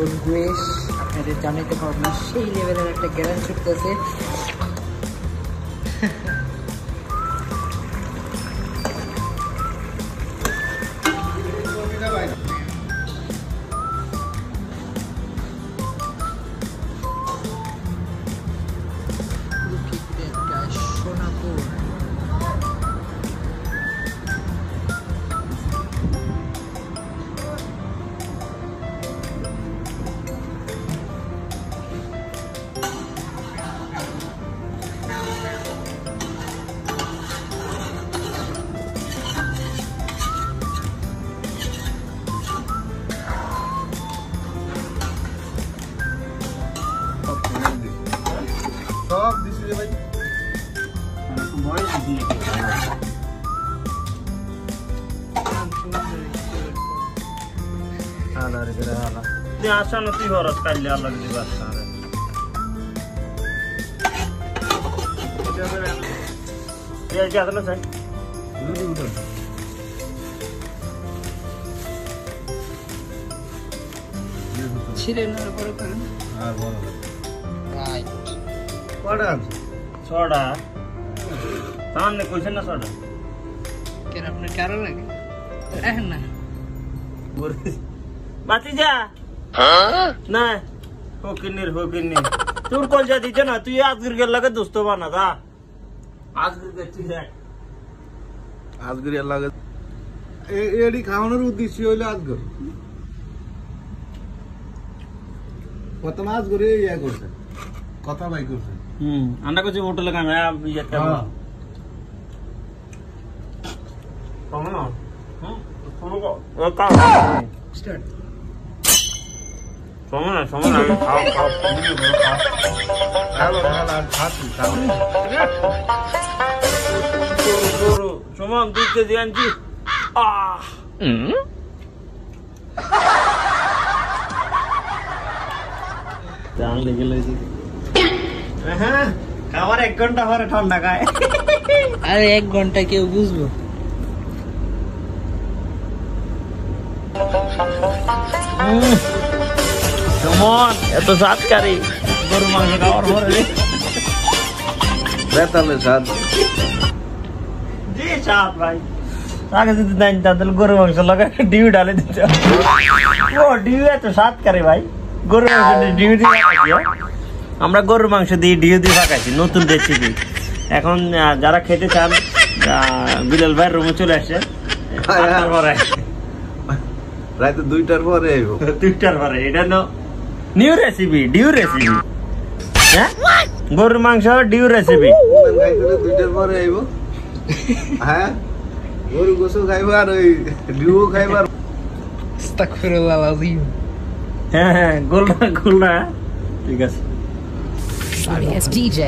গন্ধুয়েশ আপনাদের জানাইতে পারবো না, সেই লেভেলের একটা গ্যারান ছুটতেছে। সব দিছি রে ভাই, আসা না তুই হরস কাইলে আল্লাহ যদি বাসা ছিলেন বড় করেন আর বড় রাইট। কটা আছে? ছড়া সামনে কইছেন না ছড়া কেন আপনার কারো লাগে? না বাতি যা না হকিনির তোর কলজা দিছে না, তুই আজগির গেল লাগে দোস্ত বানা দা আজগির গেছিস আজগর লাগে এডি খাওয়ানোর উদ্দেশ্য হইলো আজগর কত মাছ করে ইয়া করছে, কথা ভাই করছে। আমরা কিছু হোটেলে কামে ইয়া খাবো কেমন ও কাম স্টার্ট সময় খাও সমান 2 কেজি আনছি। খাবার 1 ঘন্টা পরে ঠান্ডা খায়। আরে 1 ঘন্টা কেউ বুঝবো? কেমন এত স্বাদকারী গরু মাংস খাওয়ার পরে বেতালে স্বাদ, যে স্বাদ ভাই। আগে যদি দেন তাহলে গরু মাংস লাগাই ডিউ ডালে দিতে। ও ডিউ এত স্বাদকারী ভাই, গরু মাংস ডিউ দিয়ে খাইছি। আমরা গরুর মাংস দিয়ে ডিউ দিয়ে খাইছি, নতুন রেসিপি। এখন যারা খেতে চান বিলাল ভাইয়ের রুমে চলে আসে পরে রাতে 2টার পরে আইব, 2টার পরে। এটা নিউ রেসিপি, ডিউ রেসিপি। হ্যাঁ গরুর মাংস ডিউ রেসিপি। 2টার পরে আইব। হ্যাঁ গরু গোসল খাইব আর ওই ডিউ খাইব। আস্তাগফিরুল্লাহ আযীম। হ্যাঁ গোলনা ঠিক আছে। Sorry, it's DJ.